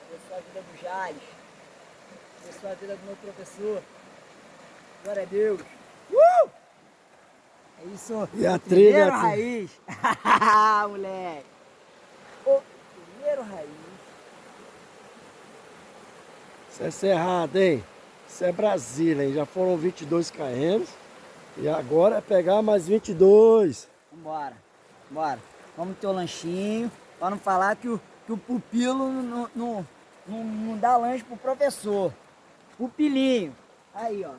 abençoa a vida do Jales, abençoa a vida do meu professor. Glória a Deus. É isso. E a Primeiro trilha aqui? raiz. Moleque. O primeiro raiz. Isso é Cerrado, hein? Isso é Brasília, hein? Já foram 22 km. E agora é pegar mais 22. Vambora. Bora. Vamos ter o lanchinho. Pra não falar que o pupilo não dá lanche pro professor. Pupilinho. Aí, ó.